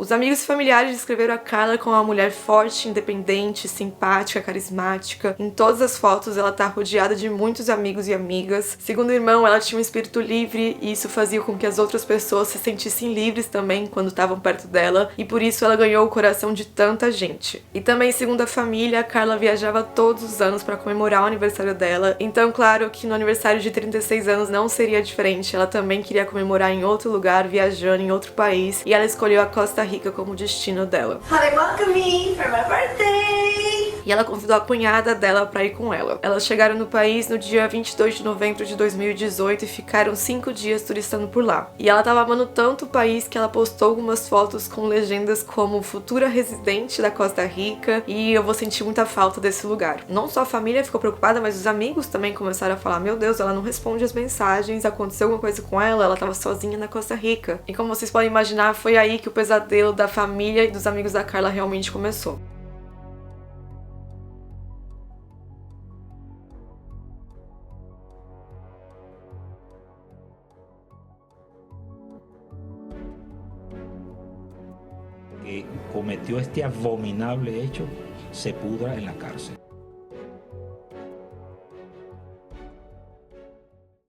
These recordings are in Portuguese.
Os amigos e familiares descreveram a Carla como uma mulher forte, independente, simpática, carismática. Em todas as fotos ela tá rodeada de muitos amigos e amigas. Segundo o irmão, ela tinha um espírito livre e isso fazia com que as outras pessoas se sentissem livres também quando estavam perto dela, e por isso ela ganhou o coração de tanta gente. E também, segundo a família, a Carla viajava todos os anos para comemorar o aniversário dela. Então, claro que no aniversário de 36 anos não seria diferente. Ela também queria comemorar em outro lugar, viajando em outro país, e ela escolheu a Costa Rica como destino dela. Honey, welcome me for my birthday! E ela convidou a cunhada dela para ir com ela. Elas chegaram no país no dia 22 de novembro de 2018 e ficaram 5 dias turistando por lá. E ela tava amando tanto o país que ela postou algumas fotos com legendas como futura residente da Costa Rica, e eu vou sentir muita falta desse lugar. Não só a família ficou preocupada, mas os amigos também começaram a falar: meu Deus, ela não responde as mensagens, aconteceu alguma coisa com ela tava sozinha na Costa Rica. E como vocês podem imaginar, foi aí que o pesadelo da família e dos amigos da Carla realmente começou. Que cometió este abominable hecho se pudra en la cárcel.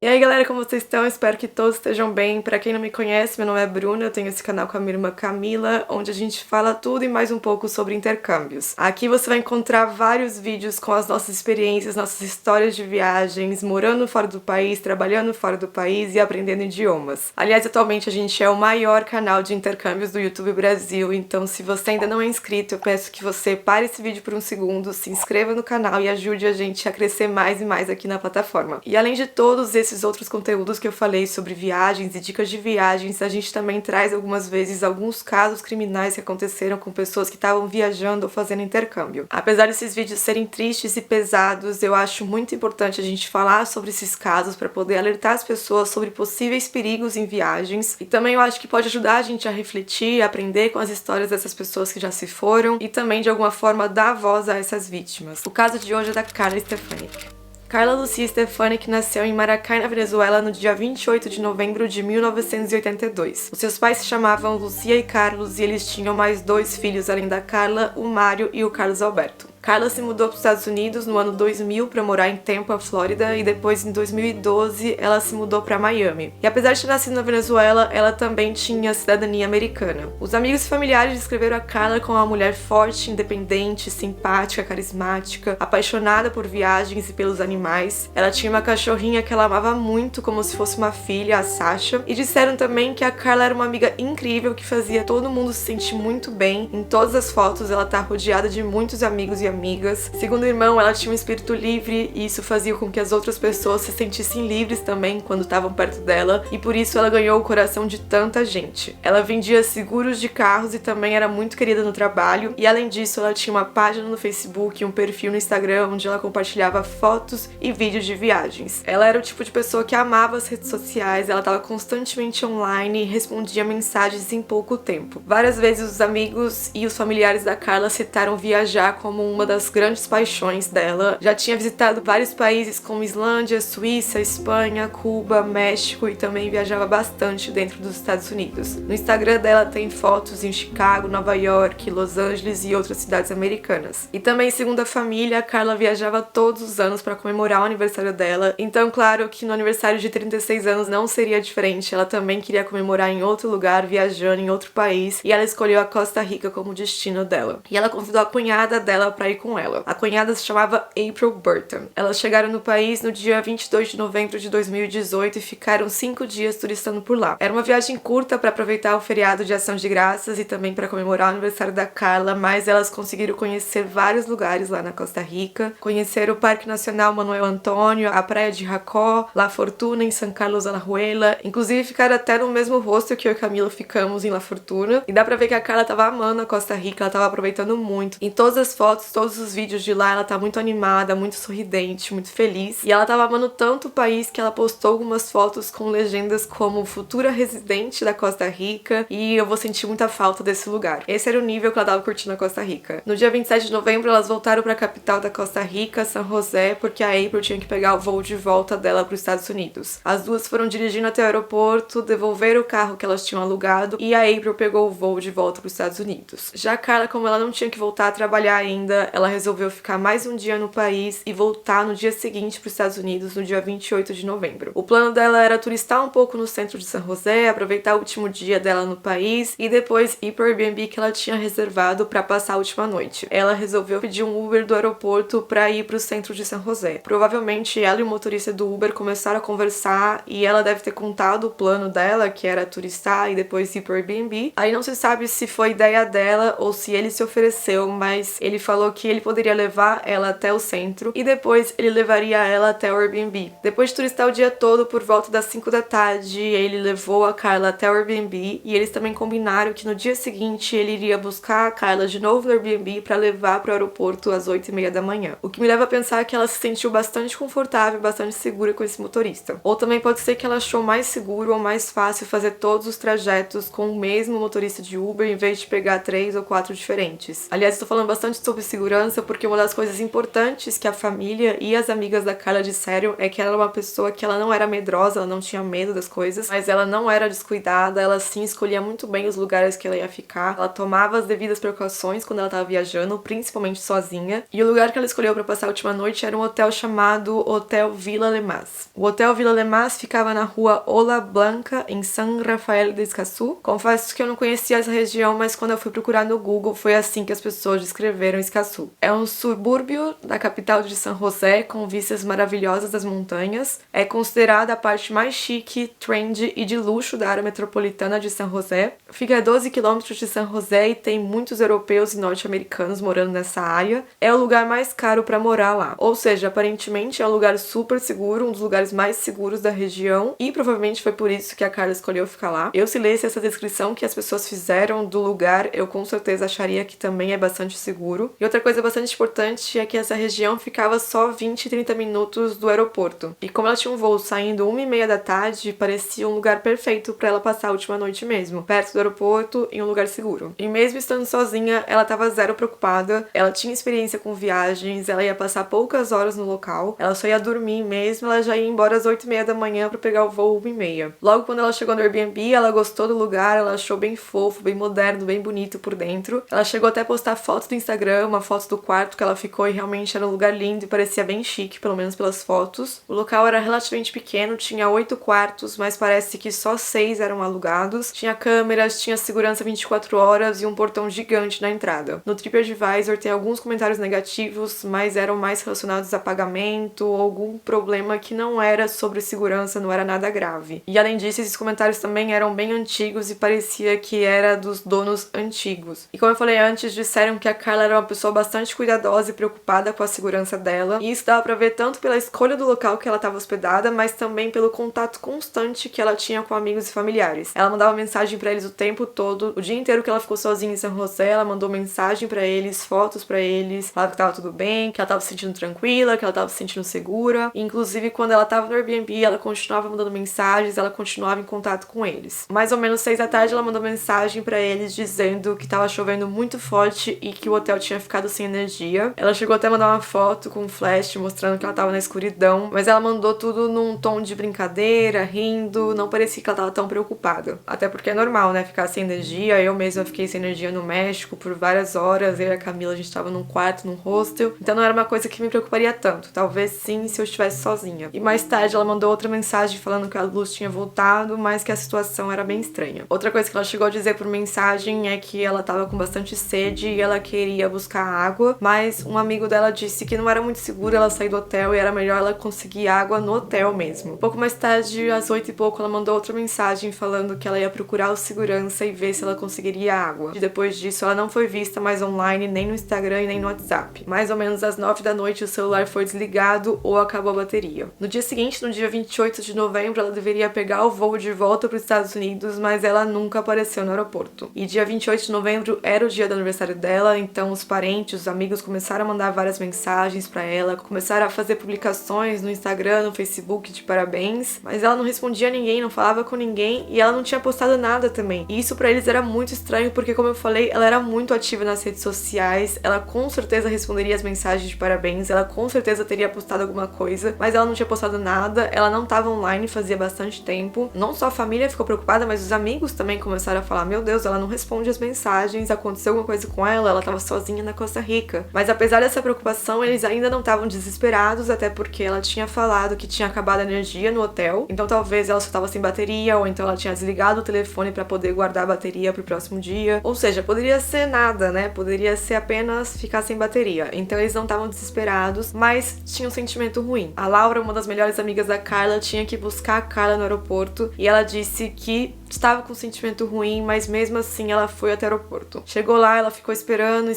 E aí galera, como vocês estão? Espero que todos estejam bem. Pra quem não me conhece, meu nome é Bruna, eu tenho esse canal com a minha irmã Camila, onde a gente fala tudo e mais um pouco sobre intercâmbios. Aqui você vai encontrar vários vídeos com as nossas experiências, nossas histórias de viagens, morando fora do país, trabalhando fora do país e aprendendo idiomas. Aliás, atualmente a gente é o maior canal de intercâmbios do YouTube Brasil, então se você ainda não é inscrito, eu peço que você pare esse vídeo por um segundo, se inscreva no canal e ajude a gente a crescer mais e mais aqui na plataforma. E além de todos esses outros conteúdos que eu falei sobre viagens e dicas de viagens, a gente também traz algumas vezes alguns casos criminais que aconteceram com pessoas que estavam viajando ou fazendo intercâmbio. Apesar desses vídeos serem tristes e pesados, eu acho muito importante a gente falar sobre esses casos para poder alertar as pessoas sobre possíveis perigos em viagens, e também eu acho que pode ajudar a gente a refletir, a aprender com as histórias dessas pessoas que já se foram e também de alguma forma dar voz a essas vítimas. O caso de hoje é da Carla Stefanik. Carla Lucia Stefanik nasceu em Maracay, na Venezuela, no dia 28 de novembro de 1982. Os seus pais se chamavam Lucia e Carlos e eles tinham mais 2 filhos além da Carla, o Mário e o Carlos Alberto. Carla se mudou para os Estados Unidos no ano 2000 para morar em Tampa, Flórida, e depois em 2012 ela se mudou para Miami. E apesar de ter nascido na Venezuela, ela também tinha cidadania americana. Os amigos e familiares descreveram a Carla como uma mulher forte, independente, simpática, carismática, apaixonada por viagens e pelos animais. Ela tinha uma cachorrinha que ela amava muito, como se fosse uma filha, a Sasha, e disseram também que a Carla era uma amiga incrível que fazia todo mundo se sentir muito bem. Em todas as fotos ela tá rodeada de muitos amigos e amigas. Segundo o irmão, ela tinha um espírito livre e isso fazia com que as outras pessoas se sentissem livres também quando estavam perto dela, e por isso ela ganhou o coração de tanta gente. Ela vendia seguros de carros e também era muito querida no trabalho, e além disso ela tinha uma página no Facebook e um perfil no Instagram onde ela compartilhava fotos e vídeos de viagens. Ela era o tipo de pessoa que amava as redes sociais, ela estava constantemente online e respondia mensagens em pouco tempo. Várias vezes os amigos e os familiares da Carla citaram viajar como uma das grandes paixões dela. Já tinha visitado vários países como Islândia, Suíça, Espanha, Cuba, México, e também viajava bastante dentro dos Estados Unidos. No Instagram dela tem fotos em Chicago, Nova York, Los Angeles e outras cidades americanas. E também, segundo a família, a Carla viajava todos os anos para comemorar o aniversário dela. Então, claro que no aniversário de 36 anos não seria diferente. Ela também queria comemorar em outro lugar, viajando em outro país, e ela escolheu a Costa Rica como destino dela. E ela convidou a cunhada dela para ir com ela. A cunhada se chamava April Burton. Elas chegaram no país no dia 22 de novembro de 2018 e ficaram 5 dias turistando por lá. Era uma viagem curta para aproveitar o feriado de Ação de Graças e também para comemorar o aniversário da Carla, mas elas conseguiram conhecer vários lugares lá na Costa Rica. Conheceram o Parque Nacional Manuel Antônio, a Praia de Jacó, La Fortuna em San Carlos Alajuela. Inclusive ficaram até no mesmo hostel que eu e Camila ficamos em La Fortuna. E dá pra ver que a Carla tava amando a Costa Rica, ela tava aproveitando muito. Em todas as fotos todos os vídeos de lá, ela tá muito animada, muito sorridente, muito feliz. E ela tava amando tanto o país que ela postou algumas fotos com legendas como futura residente da Costa Rica e eu vou sentir muita falta desse lugar. Esse era o nível que ela tava curtindo a Costa Rica. No dia 27 de novembro, elas voltaram pra capital da Costa Rica, San José, porque a April tinha que pegar o voo de volta dela pros Estados Unidos. As duas foram dirigindo até o aeroporto, devolveram o carro que elas tinham alugado e a April pegou o voo de volta pros Estados Unidos. Já a Carla, como ela não tinha que voltar a trabalhar ainda, ela resolveu ficar mais um dia no país e voltar no dia seguinte pros Estados Unidos, no dia 28 de novembro. O plano dela era turistar um pouco no centro de San José, aproveitar o último dia dela no país e depois ir pro Airbnb que ela tinha reservado para passar a última noite. Ela resolveu pedir um Uber do aeroporto para ir pro centro de San José. Provavelmente ela e o motorista do Uber começaram a conversar e ela deve ter contado o plano dela, que era turistar e depois ir pro Airbnb. Aí não se sabe se foi ideia dela ou se ele se ofereceu, mas ele falou que ele poderia levar ela até o centro e depois ele levaria ela até o Airbnb. Depois de turistar o dia todo, por volta das 5 da tarde, ele levou a Carla até o Airbnb e eles também combinaram que no dia seguinte ele iria buscar a Carla de novo no Airbnb para levar para o aeroporto às 8h30 da manhã. O que me leva a pensar que ela se sentiu bastante confortável e bastante segura com esse motorista. Ou também pode ser que ela achou mais seguro ou mais fácil fazer todos os trajetos com o mesmo motorista de Uber em vez de pegar 3 ou 4 diferentes. Aliás, estou falando bastante sobre segurança porque uma das coisas importantes que a família e as amigas da Carla disseram é que ela era uma pessoa que ela não era medrosa, ela não tinha medo das coisas, mas ela não era descuidada, ela sim escolhia muito bem os lugares que ela ia ficar, ela tomava as devidas precauções quando ela estava viajando, principalmente sozinha, e o lugar que ela escolheu para passar a última noite era um hotel chamado Hotel Vila Lemas. O Hotel Vila Lemas ficava na rua Ola Blanca, em San Rafael de Escazú. Confesso que eu não conhecia essa região, mas quando eu fui procurar no Google foi assim que as pessoas descreveram Escazú. É um subúrbio da capital de San José, com vistas maravilhosas das montanhas. É considerada a parte mais chique, trendy e de luxo da área metropolitana de San José. Fica a 12 quilômetros de San José e tem muitos europeus e norte-americanos morando nessa área. É o lugar mais caro para morar lá. Ou seja, aparentemente é um lugar super seguro, um dos lugares mais seguros da região e provavelmente foi por isso que a Carla escolheu ficar lá. Eu, se lesse essa descrição que as pessoas fizeram do lugar, eu com certeza acharia que também é bastante seguro. E outra coisa bastante importante é que essa região ficava só 20 e 30 minutos do aeroporto. E como ela tinha um voo saindo 1h30 da tarde, parecia um lugar perfeito para ela passar a última noite mesmo, perto do aeroporto, em um lugar seguro. E mesmo estando sozinha, ela estava zero preocupada, ela tinha experiência com viagens, ela ia passar poucas horas no local, ela só ia dormir mesmo, ela já ia embora às 8h30 da manhã para pegar o voo 1h30. Logo quando ela chegou no Airbnb, ela gostou do lugar, ela achou bem fofo, bem moderno, bem bonito por dentro. Ela chegou até a postar foto do Instagram, uma foto do quarto que ela ficou e realmente era um lugar lindo e parecia bem chique, pelo menos pelas fotos. O local era relativamente pequeno, tinha 8 quartos, mas parece que só 6 eram alugados. Tinha câmeras, tinha segurança 24 horas e um portão gigante na entrada. No TripAdvisor tem alguns comentários negativos, mas eram mais relacionados a pagamento ou algum problema que não era sobre segurança, não era nada grave. E além disso, esses comentários também eram bem antigos e parecia que era dos donos antigos. E como eu falei antes, disseram que a Carla era uma pessoa bastante cuidadosa e preocupada com a segurança dela. E isso dava pra ver tanto pela escolha do local que ela estava hospedada, mas também pelo contato constante que ela tinha com amigos e familiares. Ela mandava mensagem pra eles o tempo todo, o dia inteiro que ela ficou sozinha em San José, ela mandou mensagem pra eles, fotos pra eles, falava que tava tudo bem, que ela tava se sentindo tranquila, que ela tava se sentindo segura. E, inclusive, quando ela tava no Airbnb, ela continuava mandando mensagens, ela continuava em contato com eles. Mais ou menos 6 da tarde, ela mandou mensagem pra eles dizendo que tava chovendo muito forte e que o hotel tinha ficado sem energia. Ela chegou até a mandar uma foto com um flash mostrando que ela tava na escuridão, mas ela mandou tudo num tom de brincadeira, rindo, não parecia que ela tava tão preocupada. Até porque é normal, né, ficar sem energia. Eu mesma fiquei sem energia no México por várias horas, eu e a Camila, a gente tava num quarto, num hostel, então não era uma coisa que me preocuparia tanto. Talvez sim se eu estivesse sozinha. E mais tarde ela mandou outra mensagem falando que a luz tinha voltado, mas que a situação era bem estranha. Outra coisa que ela chegou a dizer por mensagem é que ela tava com bastante sede e ela queria buscar água, mas um amigo dela disse que não era muito seguro ela sair do hotel e era melhor ela conseguir água no hotel mesmo. Um pouco mais tarde, às 8 e pouco, ela mandou outra mensagem falando que ela ia procurar o segurança e ver se ela conseguiria água. E depois disso, ela não foi vista mais online, nem no Instagram e nem no WhatsApp. Mais ou menos às 9 da noite, o celular foi desligado ou acabou a bateria. No dia seguinte, no dia 28 de novembro, ela deveria pegar o voo de volta para os Estados Unidos, mas ela nunca apareceu no aeroporto. E dia 28 de novembro era o dia do aniversário dela, então os parentes rapidamente os amigos começaram a mandar várias mensagens pra ela, começaram a fazer publicações no Instagram, no Facebook de parabéns, mas ela não respondia a ninguém, não falava com ninguém e ela não tinha postado nada também. E isso pra eles era muito estranho porque, como eu falei, ela era muito ativa nas redes sociais, ela com certeza responderia as mensagens de parabéns, ela com certeza teria postado alguma coisa, mas ela não tinha postado nada, ela não tava online fazia bastante tempo. Não só a família ficou preocupada, mas os amigos também começaram a falar: meu Deus, ela não responde as mensagens, aconteceu alguma coisa com ela tava sozinha na Costa Rica. Mas apesar dessa preocupação, eles ainda não estavam desesperados, até porque ela tinha falado que tinha acabado a energia no hotel, então talvez ela só tava sem bateria, ou então ela tinha desligado o telefone pra poder guardar a bateria pro próximo dia. Ou seja, poderia ser nada, né? Poderia ser apenas ficar sem bateria. Então eles não estavam desesperados, mas tinha um sentimento ruim. A Laura, uma das melhores amigas da Carla, tinha que buscar a Carla no aeroporto e ela disse que estava com um sentimento ruim, mas mesmo assim ela foi até o aeroporto. Chegou lá, ela ficou esperando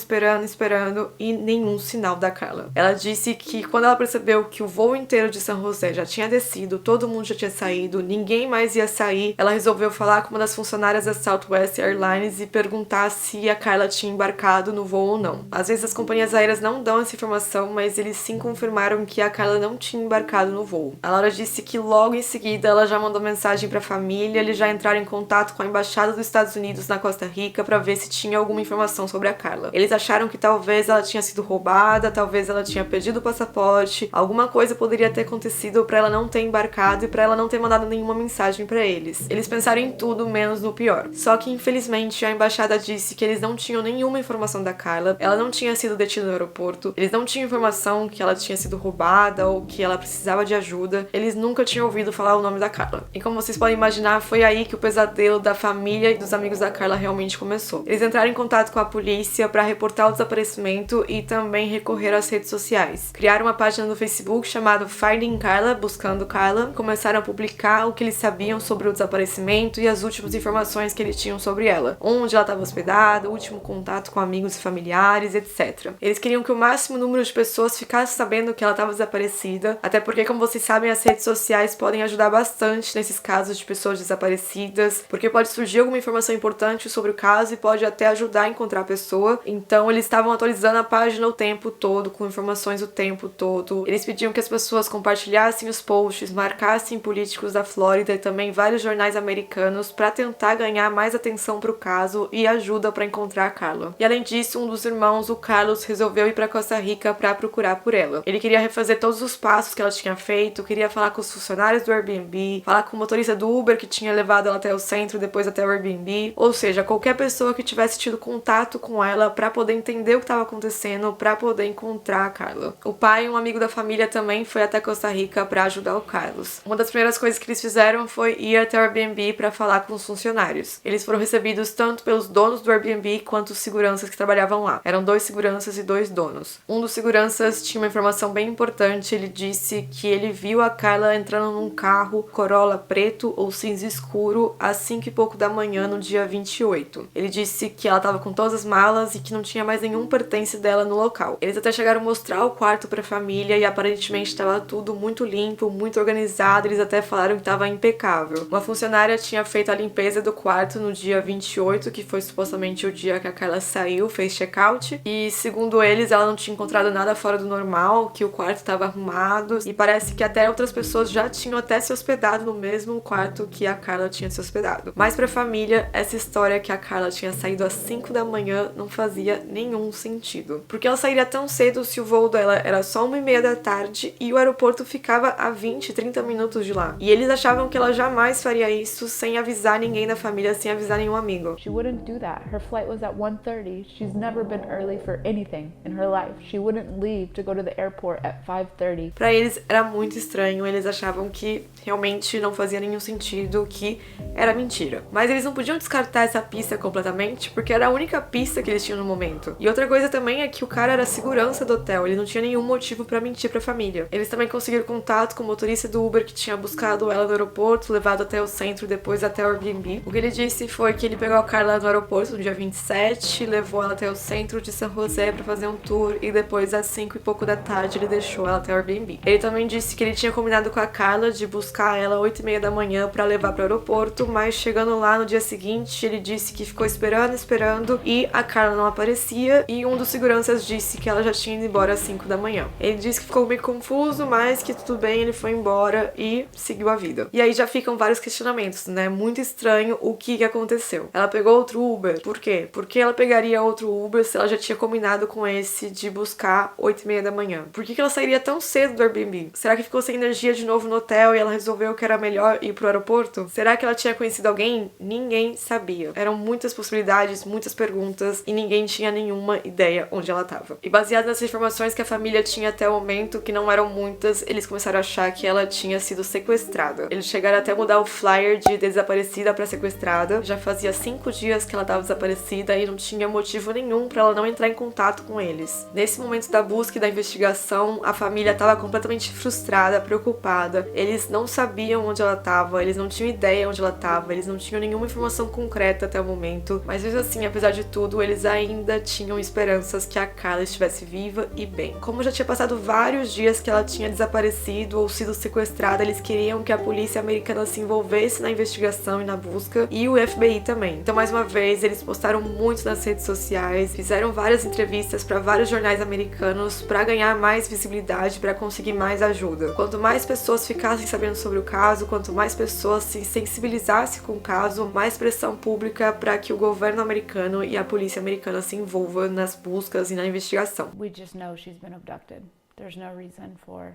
e nenhum sinal da Carla. Ela disse que quando ela percebeu que o voo inteiro de San José já tinha descido, todo mundo já tinha saído, ninguém mais ia sair, ela resolveu falar com uma das funcionárias da Southwest Airlines e perguntar se a Carla tinha embarcado no voo ou não. Às vezes as companhias aéreas não dão essa informação, mas eles sim confirmaram que a Carla não tinha embarcado no voo. A Laura disse que logo em seguida ela já mandou mensagem pra família, eles já entraram em contato com a Embaixada dos Estados Unidos na Costa Rica para ver se tinha alguma informação sobre a Carla. Eles acharam que talvez ela tinha sido roubada, talvez ela tinha perdido o passaporte, alguma coisa poderia ter acontecido para ela não ter embarcado e para ela não ter mandado nenhuma mensagem para eles. Eles pensaram em tudo menos no pior. Só que infelizmente a embaixada disse que eles não tinham nenhuma informação da Carla, ela não tinha sido detida no aeroporto, eles não tinham informação que ela tinha sido roubada ou que ela precisava de ajuda, eles nunca tinham ouvido falar o nome da Carla. E como vocês podem imaginar, foi aí que o pesadelo da família e dos amigos da Carla realmente começou. Eles entraram em contato com a polícia para reportar o desaparecimento e também recorrer às redes sociais. Criaram uma página no Facebook chamada Finding Carla, buscando Carla, começaram a publicar o que eles sabiam sobre o desaparecimento e as últimas informações que eles tinham sobre ela, onde ela estava hospedada, o último contato com amigos e familiares, etc. Eles queriam que o máximo número de pessoas ficasse sabendo que ela estava desaparecida, até porque, como vocês sabem, as redes sociais podem ajudar bastante nesses casos de pessoas desaparecidas, porque pode surgir alguma informação importante sobre o caso e pode até ajudar a encontrar a pessoa. Então eles estavam atualizando a página o tempo todo, com informações o tempo todo. Eles pediam que as pessoas compartilhassem os posts, marcassem políticos da Flórida e também vários jornais americanos para tentar ganhar mais atenção para o caso e ajuda para encontrar a Carla. E além disso, um dos irmãos, o Carlos, resolveu ir para Costa Rica para procurar por ela. Ele queria refazer todos os passos que ela tinha feito, queria falar com os funcionários do Airbnb, falar com o motorista do Uber que tinha levado ela até o centro, depois até o Airbnb, ou seja, qualquer pessoa que tivesse tido contato com ela para poder entender o que estava acontecendo, para poder encontrar a Carla. O pai, um amigo da família, também foi até Costa Rica para ajudar o Carlos. Uma das primeiras coisas que eles fizeram foi ir até o Airbnb para falar com os funcionários. Eles foram recebidos tanto pelos donos do Airbnb quanto os seguranças que trabalhavam lá. Eram 2 seguranças e 2 donos. Um dos seguranças tinha uma informação bem importante. Ele disse que ele viu a Carla entrando num carro Corolla preto ou cinza escuro às 5 e pouco da manhã no dia 28. Ele disse que ela estava com todas as malas e que não tinha mais nenhum pertence dela no local. Eles até chegaram a mostrar o quarto para a família e aparentemente estava tudo muito limpo, muito organizado. Eles até falaram que estava impecável. Uma funcionária tinha feito a limpeza do quarto no dia 28, que foi supostamente o dia que a Carla saiu, fez check-out, e segundo eles, ela não tinha encontrado nada fora do normal, que o quarto estava arrumado, e parece que até outras pessoas já tinham até se hospedado no mesmo quarto que a Carla tinha se hospedado. Mas pra família, essa história que a Carla tinha saído às 5 da manhã não fazia nenhum sentido. Porque ela sairia tão cedo se o voo dela era só 1h30 da tarde e o aeroporto ficava a 20, 30 minutos de lá. E eles achavam que ela jamais faria isso sem avisar ninguém da família, sem avisar nenhum amigo. She wouldn't do that. Her flight was at 1:30. She's never been early for anything in her life. She wouldn't leave to go to the airport at 5:30. Pra eles era muito estranho, eles achavam que realmente não fazia nenhum sentido, que era mentira. Mas eles não podiam descartar essa pista completamente, porque era a única pista que eles tinham no momento. E outra coisa também é que o cara era a segurança do hotel, ele não tinha nenhum motivo pra mentir pra família. Eles também conseguiram contato com o motorista do Uber que tinha buscado ela no aeroporto, levado até o centro, depois até o Airbnb. O que ele disse foi que ele pegou a Carla no aeroporto no dia 27, levou ela até o centro de San José pra fazer um tour e depois às 5 e pouco da tarde ele deixou ela até o Airbnb. Ele também disse que ele tinha combinado com a Carla de buscar ela às 8h30 da manhã pra levar pro aeroporto, mas chegando lá no dia seguinte, ele disse que ficou esperando e a Carla não aparecia, e um dos seguranças disse que ela já tinha ido embora às 5 da manhã. Ele disse que ficou meio confuso, mas que tudo bem, ele foi embora e seguiu a vida. E aí já ficam vários questionamentos, né? Muito estranho o que aconteceu. Ela pegou outro Uber? Por quê? Por que ela pegaria outro Uber se ela já tinha combinado com esse de buscar 8h30 da manhã? Por que ela sairia tão cedo do Airbnb? Será que ficou sem energia de novo no hotel e ela resolveu que era melhor ir pro aeroporto? Será que ela tinha conhecido alguém? Ninguém sabia. Eram muitas possibilidades, muitas perguntas e ninguém tinha nenhuma ideia onde ela estava. E baseado nas informações que a família tinha até o momento, que não eram muitas, eles começaram a achar que ela tinha sido sequestrada. Eles chegaram até a mudar o flyer de desaparecida para sequestrada. Já fazia 5 dias que ela estava desaparecida e não tinha motivo nenhum para ela não entrar em contato com eles. Nesse momento da busca e da investigação, a família estava completamente frustrada, preocupada. Eles não sabiam onde ela estava, eles não tinham ideia onde ela estava, eles não tinham nenhuma informação concreta até o momento. Mas mesmo assim, apesar de tudo, eles ainda tinham esperanças que a Carla estivesse viva e bem. Como já tinha passado vários dias que ela tinha desaparecido ou sido sequestrada, eles queriam que a polícia americana se envolvesse na investigação e na busca, e o FBI também. Então, mais uma vez, eles postaram muito nas redes sociais, fizeram várias entrevistas para vários jornais americanos para ganhar mais visibilidade, para conseguir mais ajuda. Quanto mais pessoas ficassem sabendo sobre o caso, quanto mais pessoas se sensibilizassem com o caso, mais pressão pública para que o governo americano e a polícia americana se envolvam nas buscas e na investigação. We just know she's been abducted. There's no reason for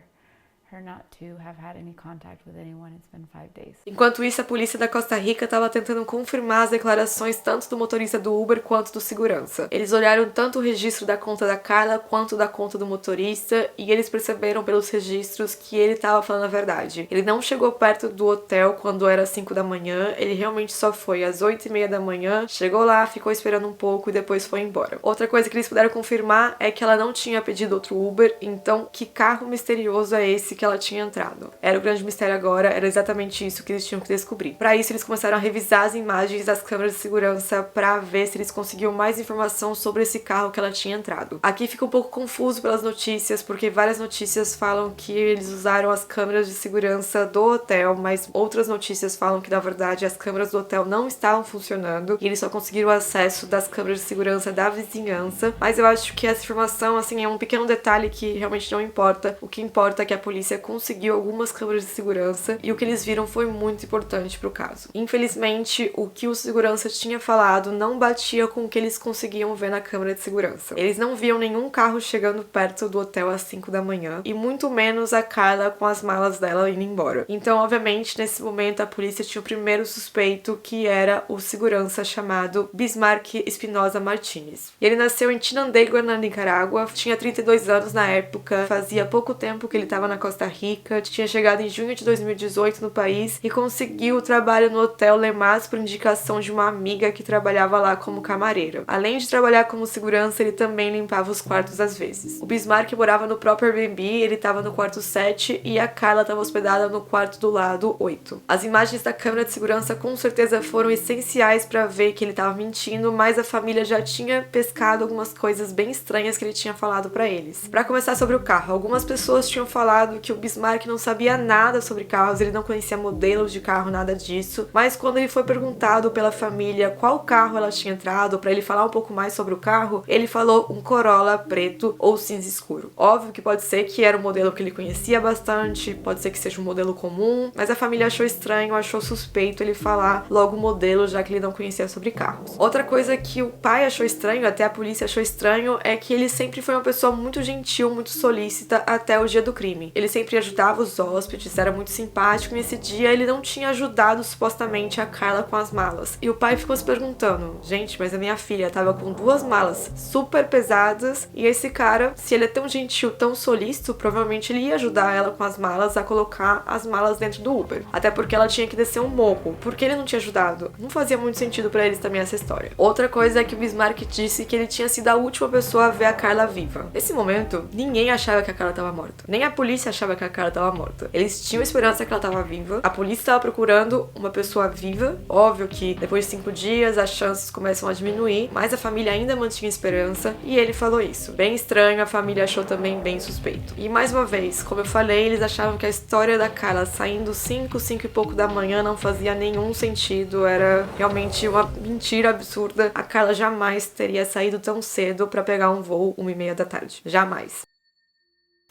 her not to have had any contact with anyone. It's been 5 days. Enquanto isso, a polícia da Costa Rica estava tentando confirmar as declarações tanto do motorista do Uber quanto do segurança. Eles olharam tanto o registro da conta da Carla quanto da conta do motorista e eles perceberam pelos registros que ele estava falando a verdade. Ele não chegou perto do hotel quando era 5 da manhã, ele realmente só foi às 8h30 da manhã, chegou lá, ficou esperando um pouco e depois foi embora. Outra coisa que eles puderam confirmar é que ela não tinha pedido outro Uber, então que carro misterioso é esse que ela tinha entrado? Era o grande mistério agora, era exatamente isso que eles tinham que descobrir. Para isso, eles começaram a revisar as imagens das câmeras de segurança para ver se eles conseguiam mais informação sobre esse carro que ela tinha entrado. Aqui fica um pouco confuso pelas notícias, porque várias notícias falam que eles usaram as câmeras de segurança do hotel, mas outras notícias falam que, na verdade, as câmeras do hotel não estavam funcionando e eles só conseguiram acesso das câmeras de segurança da vizinhança. Mas eu acho que essa informação, assim, é um pequeno detalhe que realmente não importa. O que importa é que a polícia conseguiu algumas câmeras de segurança e o que eles viram foi muito importante pro caso. Infelizmente, o que o segurança tinha falado não batia com o que eles conseguiam ver na câmera de segurança. Eles não viam nenhum carro chegando perto do hotel às 5 da manhã e muito menos a Carla com as malas dela indo embora. Então, obviamente, nesse momento a polícia tinha o primeiro suspeito, que era o segurança chamado Bismarck Espinosa Martinez. Ele nasceu em Chinandegua, na Nicarágua, tinha 32 anos na época, fazia pouco tempo que ele estava na Costa Rica, tinha chegado em junho de 2018 no país e conseguiu o trabalho no Hotel Lemas por indicação de uma amiga que trabalhava lá como camareira. Além de trabalhar como segurança, ele também limpava os quartos às vezes. O Bismarck morava no próprio Airbnb, ele estava no quarto 7 e a Carla estava hospedada no quarto do lado 8. As imagens da câmera de segurança com certeza foram essenciais para ver que ele estava mentindo, mas a família já tinha pescado algumas coisas bem estranhas que ele tinha falado para eles. Para começar, sobre o carro, algumas pessoas tinham falado que o Bismarck não sabia nada sobre carros, ele não conhecia modelos de carro, nada disso, mas quando ele foi perguntado pela família qual carro ela tinha entrado, para ele falar um pouco mais sobre o carro, ele falou um Corolla preto ou cinza escuro. Óbvio que pode ser que era um modelo que ele conhecia bastante, pode ser que seja um modelo comum, mas a família achou estranho, achou suspeito ele falar logo o modelo, já que ele não conhecia sobre carros. Outra coisa que o pai achou estranho, até a polícia achou estranho, é que ele sempre foi uma pessoa muito gentil, muito solícita até o dia do crime. Ele sempre ajudava os hóspedes, era muito simpático, e nesse dia ele não tinha ajudado supostamente a Carla com as malas. E o pai ficou se perguntando, gente, mas a minha filha tava com 2 malas super pesadas e esse cara, se ele é tão gentil, tão solícito, provavelmente ele ia ajudar ela com as malas a colocar as malas dentro do Uber. Até porque ela tinha que descer um morro. Por que ele não tinha ajudado? Não fazia muito sentido pra eles também essa história. Outra coisa é que o Bismarck disse que ele tinha sido a última pessoa a ver a Carla viva. Nesse momento, ninguém achava que a Carla tava morta. Nem a polícia achava achava que a Carla estava morta. Eles tinham esperança que ela estava viva. A polícia estava procurando uma pessoa viva. Óbvio que depois de 5 dias as chances começam a diminuir, mas a família ainda mantinha esperança e ele falou isso. Bem estranho, a família achou também bem suspeito. E mais uma vez, como eu falei, eles achavam que a história da Carla saindo 5 e pouco da manhã não fazia nenhum sentido, era realmente uma mentira absurda. A Carla jamais teria saído tão cedo para pegar um voo 1h30 da tarde. Jamais.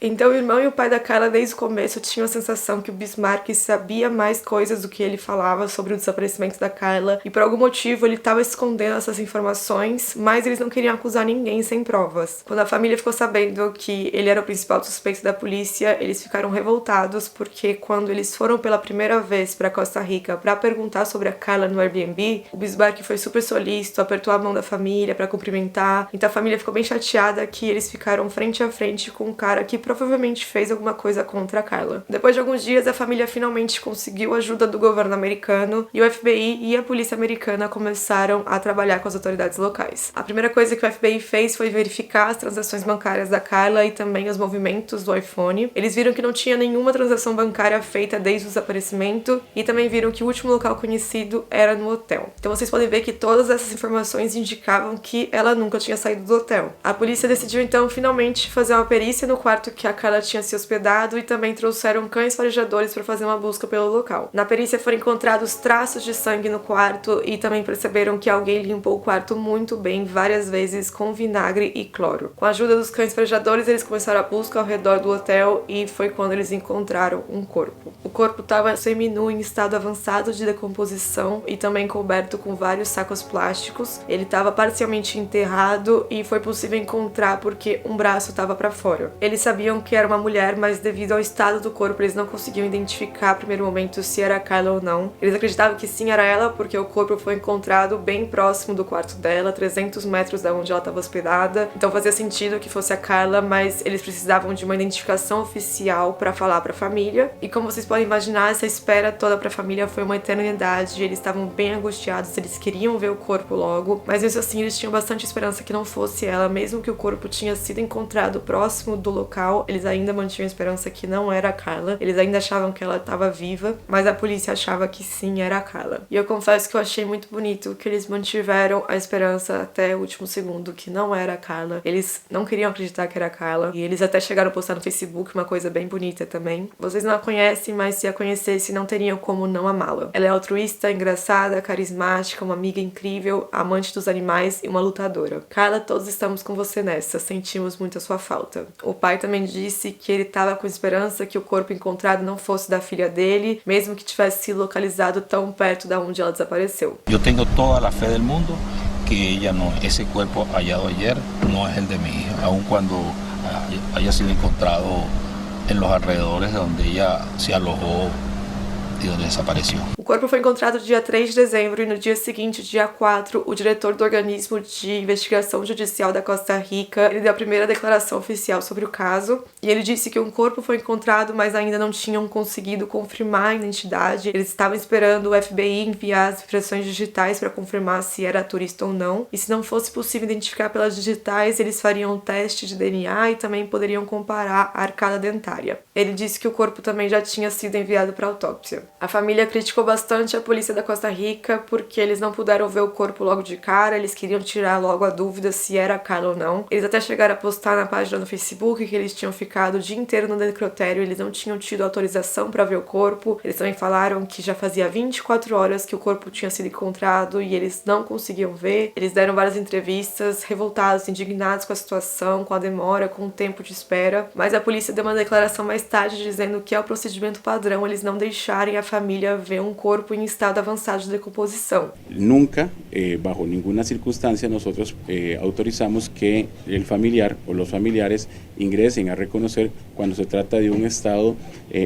Então o irmão e o pai da Carla desde o começo tinham a sensação que o Bismarck sabia mais coisas do que ele falava sobre o desaparecimento da Carla e por algum motivo ele estava escondendo essas informações, mas eles não queriam acusar ninguém sem provas. Quando a família ficou sabendo que ele era o principal suspeito da polícia, eles ficaram revoltados porque quando eles foram pela primeira vez para Costa Rica para perguntar sobre a Carla no Airbnb, o Bismarck foi super solícito, apertou a mão da família para cumprimentar, então a família ficou bem chateada que eles ficaram frente a frente com um cara que provavelmente fez alguma coisa contra a Carla. Depois de alguns dias, a família finalmente conseguiu a ajuda do governo americano e o FBI e a polícia americana começaram a trabalhar com as autoridades locais. A primeira coisa que o FBI fez foi verificar as transações bancárias da Carla e também os movimentos do iPhone. Eles viram que não tinha nenhuma transação bancária feita desde o desaparecimento e também viram que o último local conhecido era no hotel. Então vocês podem ver que todas essas informações indicavam que ela nunca tinha saído do hotel. A polícia decidiu então finalmente fazer uma perícia no quarto que a Carla tinha se hospedado e também trouxeram cães farejadores para fazer uma busca pelo local. Na perícia foram encontrados traços de sangue no quarto e também perceberam que alguém limpou o quarto muito bem várias vezes com vinagre e cloro. Com a ajuda dos cães farejadores, eles começaram a busca ao redor do hotel e foi quando eles encontraram um corpo. O corpo estava seminu em estado avançado de decomposição e também coberto com vários sacos plásticos. Ele estava parcialmente enterrado e foi possível encontrar porque um braço estava para fora. Eles sabiam que era uma mulher, mas devido ao estado do corpo eles não conseguiam identificar a primeiro momento se era a Carla ou não. Eles acreditavam que sim, era ela, porque o corpo foi encontrado bem próximo do quarto dela, 300 metros da onde ela estava hospedada. Então fazia sentido que fosse a Carla, mas eles precisavam de uma identificação oficial para falar para a família. E como vocês podem imaginar, essa espera toda para a família foi uma eternidade. Eles estavam bem angustiados, eles queriam ver o corpo logo, mas mesmo assim eles tinham bastante esperança que não fosse ela, mesmo que o corpo tinha sido encontrado próximo do local. Eles ainda mantinham a esperança que não era a Carla. Eles ainda achavam que ela estava viva, mas a polícia achava que sim, era a Carla. E eu confesso que eu achei muito bonito que eles mantiveram a esperança até o último segundo que não era a Carla. Eles não queriam acreditar que era a Carla. E eles até chegaram a postar no Facebook uma coisa bem bonita também. Vocês não a conhecem, mas se a conhecessem, não teriam como não amá-la. Ela é altruísta, engraçada, carismática, uma amiga incrível, amante dos animais e uma lutadora. Carla, todos estamos com você nessa. Sentimos muito a sua falta. O pai também disse que ele estava com esperança que o corpo encontrado não fosse da filha dele, mesmo que tivesse sido localizado tão perto da onde ela desapareceu. Eu tenho toda a fé do mundo que ella no, ese cuerpo hallado ayer no es el de mi hija, aun cuando haya sido encontrado en los alrededores de donde ella se alojó e onde desapareceu. O corpo foi encontrado dia 3 de dezembro e no dia seguinte, dia 4, o diretor do organismo de investigação judicial da Costa Rica, ele deu a primeira declaração oficial sobre o caso e ele disse que um corpo foi encontrado, mas ainda não tinham conseguido confirmar a identidade. Eles estavam esperando o FBI enviar as impressões digitais para confirmar se era turista ou não, e se não fosse possível identificar pelas digitais, eles fariam um teste de DNA e também poderiam comparar a arcada dentária. Ele disse que o corpo também já tinha sido enviado para autópsia. A família criticou bastante a polícia da Costa Rica porque eles não puderam ver o corpo logo de cara, eles queriam tirar logo a dúvida se era a Carla ou não. Eles até chegaram a postar na página no Facebook que eles tinham ficado o dia inteiro no necrotério, eles não tinham tido autorização para ver o corpo. Eles também falaram que já fazia 24 horas que o corpo tinha sido encontrado e eles não conseguiam ver. Eles deram várias entrevistas, revoltados, indignados com a situação, com a demora, com o tempo de espera, mas a polícia deu uma declaração mais tarde dizendo que é o procedimento padrão eles não deixarem a família ver um corpo em estado avançado de decomposição. Nunca, bajo ninguna circunstancia, nosotros autorizamos que el familiar o los familiares ingresen a reconocer cuando se trata de un estado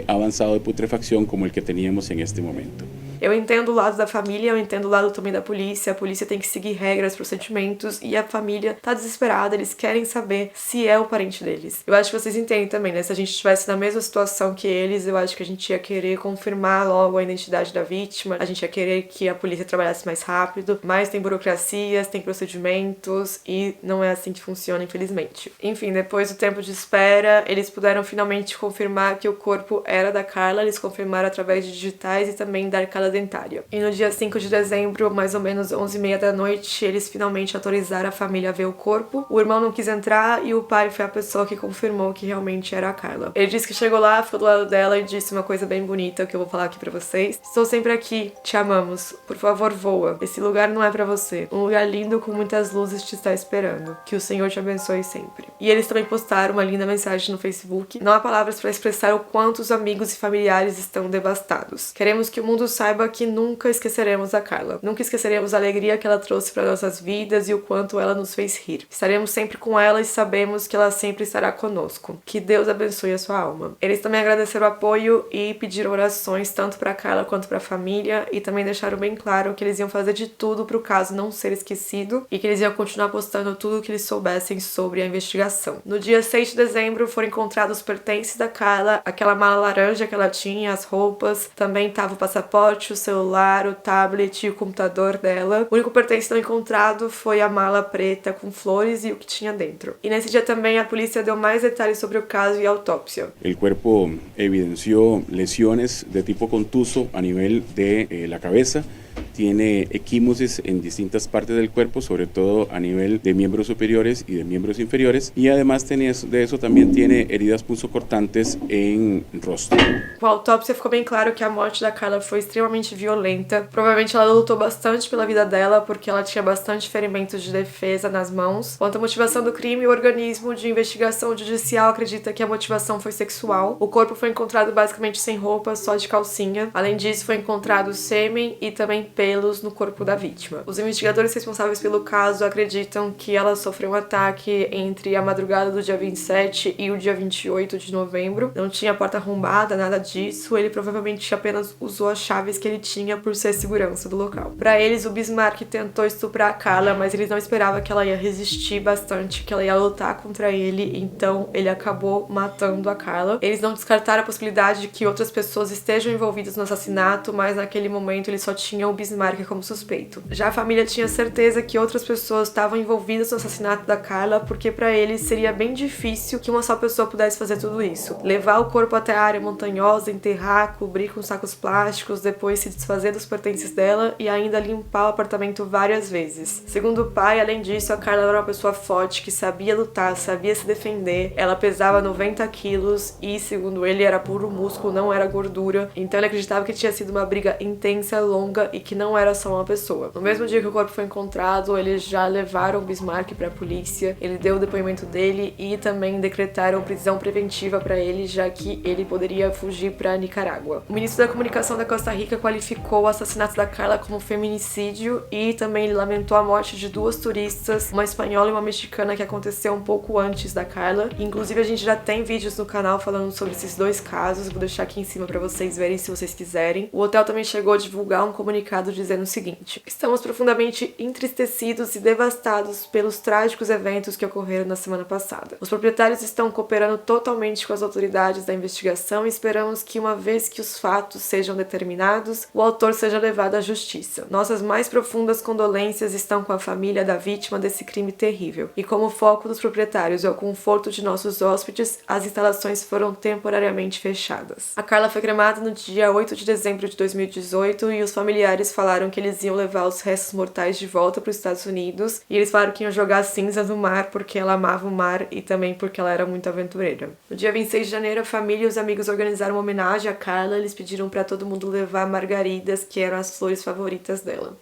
avanzado de putrefacción como el que teníamos en este momento. Eu entendo o lado da família, eu entendo o lado também da polícia. A polícia tem que seguir regras, procedimentos, e a família tá desesperada, eles querem saber se é o parente deles. Eu acho que vocês entendem também, né? Se a gente estivesse na mesma situação que eles, eu acho que a gente ia querer confirmar logo a identidade da vítima, a gente ia querer que a polícia trabalhasse mais rápido, mas tem burocracias, tem procedimentos, e não é assim que funciona, infelizmente. Enfim, depois do tempo de espera, eles puderam finalmente confirmar que o corpo era da Carla, eles confirmaram através de digitais e também da arcada dentária. E no dia 5 de dezembro, mais ou menos 11h30 da noite, eles finalmente autorizaram a família a ver o corpo. O irmão não quis entrar e o pai foi a pessoa que confirmou que realmente era a Carla. Ele disse que chegou lá, ficou do lado dela e disse uma coisa bem bonita que eu vou falar aqui pra vocês. Estou sempre aqui, te amamos. Por favor, voa. Esse lugar não é pra você. Um lugar lindo com muitas luzes te está esperando. Que o Senhor te abençoe sempre. E eles também postaram uma linda mensagem no Facebook. Não há palavras para expressar o quanto os amigos e familiares estão devastados. Queremos que o mundo saiba que nunca esqueceremos a Carla. Nunca esqueceremos a alegria que ela trouxe para nossas vidas e o quanto ela nos fez rir. Estaremos sempre com ela e sabemos que ela sempre estará conosco. Que Deus abençoe a sua alma. Eles também agradeceram o apoio e pediram orações tanto para Carla quanto para a família, e também deixaram bem claro que eles iam fazer de tudo para o caso não ser esquecido e que eles iam continuar postando tudo o que eles soubessem sobre a investigação. No dia 6 de dezembro foram encontrados os pertences da Carla, aquela mala laranja que ela tinha, as roupas, também tava o passaporte, o celular, o tablet e o computador dela. O único pertence não encontrado foi a mala preta com flores e o que tinha dentro. E nesse dia também a polícia deu mais detalhes sobre o caso e a autópsia. El cuerpo evidenció lesiones de tipo contuso a nivel de la cabeza. Tiene equimosis en distintas partes del cuerpo, sobre todo a nivel de miembros superiores y de miembros inferiores, y además de eso también tiene heridas punzocortantes en rostro. Com a autópsia ficou bem claro que a morte da Carla foi extremamente violenta. Provavelmente ela lutou bastante pela vida dela, porque ela tinha bastante ferimentos de defesa nas mãos. Quanto à motivação do crime, o organismo de investigação judicial acredita que a motivação foi sexual. O corpo foi encontrado basicamente sem roupa, só de calcinha. Além disso, foi encontrado sêmen e também pelos no corpo da vítima. Os investigadores responsáveis pelo caso acreditam que ela sofreu um ataque entre a madrugada do dia 27 e o dia 28 de novembro. Não tinha porta arrombada, nada disso. Ele provavelmente apenas usou as chaves que ele tinha por ser segurança do local. Para eles, o Bismarck tentou estuprar a Carla, mas eles não esperavam que ela ia resistir bastante, que ela ia lutar contra ele, então ele acabou matando a Carla. Eles não descartaram a possibilidade de que outras pessoas estejam envolvidas no assassinato, mas naquele momento eles só tinham o Bismarck como suspeito. Já a família tinha certeza que outras pessoas estavam envolvidas no assassinato da Carla, porque para eles seria bem difícil que uma só pessoa pudesse fazer tudo isso. Levar o corpo até a área montanhosa, enterrar, cobrir com sacos plásticos, depois se desfazer dos pertences dela e ainda limpar o apartamento várias vezes. Segundo o pai, além disso, a Carla era uma pessoa forte, que sabia lutar, sabia se defender. Ela pesava 90 quilos e, segundo ele, era puro músculo, não era gordura. Então ele acreditava que tinha sido uma briga intensa, longa e que não era só uma pessoa. No mesmo dia que o corpo foi encontrado, eles já levaram o Bismarck para a polícia. Ele deu o depoimento dele e também decretaram prisão preventiva para ele, já que ele poderia fugir para Nicarágua. O ministro da Comunicação da Costa Rica qualificou o assassinato da Carla como feminicídio e também ele lamentou a morte de duas turistas, uma espanhola e uma mexicana, que aconteceu um pouco antes da Carla. Inclusive a gente já tem vídeos no canal falando sobre esses dois casos, vou deixar aqui em cima para vocês verem se vocês quiserem. O hotel também chegou a divulgar um comunicado dizendo o seguinte: estamos profundamente entristecidos e devastados pelos trágicos eventos que ocorreram na semana passada. Os proprietários estão cooperando totalmente com as autoridades da investigação e esperamos que, uma vez que os fatos sejam determinados, o autor seja levado à justiça. Nossas mais profundas condolências estão com a família da vítima desse crime terrível. E como o foco dos proprietários é o conforto de nossos hóspedes, as instalações foram temporariamente fechadas. A Carla foi cremada no dia 8 de dezembro de 2018 e os familiares falaram que eles iam levar os restos mortais de volta para os Estados Unidos, e eles falaram que iam jogar cinzas no mar porque ela amava o mar e também porque ela era muito aventureira. No dia 26 de janeiro, a família e os amigos organizaram uma homenagem a Carla. Eles pediram para todo mundo levar margaridas, que eram as flores favoritas dela.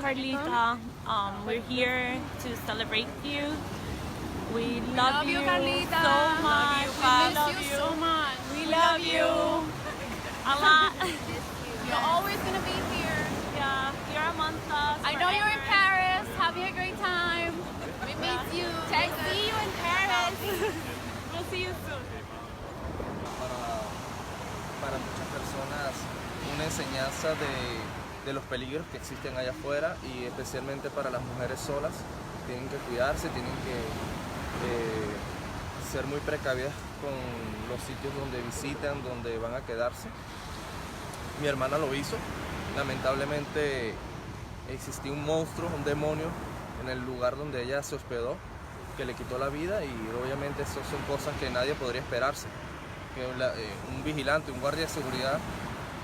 Carlita, we're here to celebrate you. We love you, Carlita. So much. We love you so much. We love you a lot. You're always gonna be here. Yeah, you're among us. I know you're in Paris, having a great time. We miss you. See you in Paris. We'll see you soon. Para muchas personas una enseñanza de de los peligros que existen allá afuera y especialmente para las mujeres solas. Tienen que cuidarse, tienen que ser muy precavidas con los sitios donde visitan, donde van a quedarse. Mi hermana lo hizo. Lamentablemente existía un monstruo, un demonio en el lugar donde ella se hospedó que le quitó la vida, y obviamente eso son cosas que nadie podría esperarse. Que un vigilante, un guardia de seguridad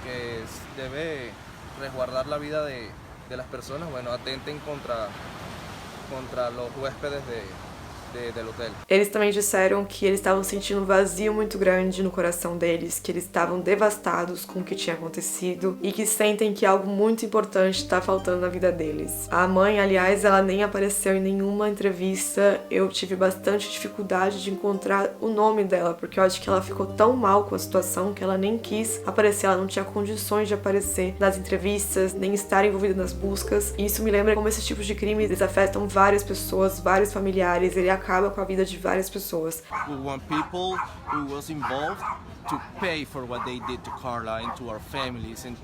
que debe resguardar la vida de las personas, bueno, atenten contra los huéspedes del hotel. Eles também disseram que eles estavam sentindo um vazio muito grande no coração deles, que eles estavam devastados com o que tinha acontecido e que sentem que algo muito importante está faltando na vida deles. A mãe, aliás, ela nem apareceu em nenhuma entrevista. Eu tive bastante dificuldade de encontrar o nome dela, porque eu acho que ela ficou tão mal com a situação que ela nem quis aparecer, ela não tinha condições de aparecer nas entrevistas, nem estar envolvida nas buscas. E isso me lembra como esses tipos de crimes eles afetam várias pessoas, vários familiares, ele acaba com a vida de várias pessoas. We want people who was involved to pay for what they did to Carla and to our families and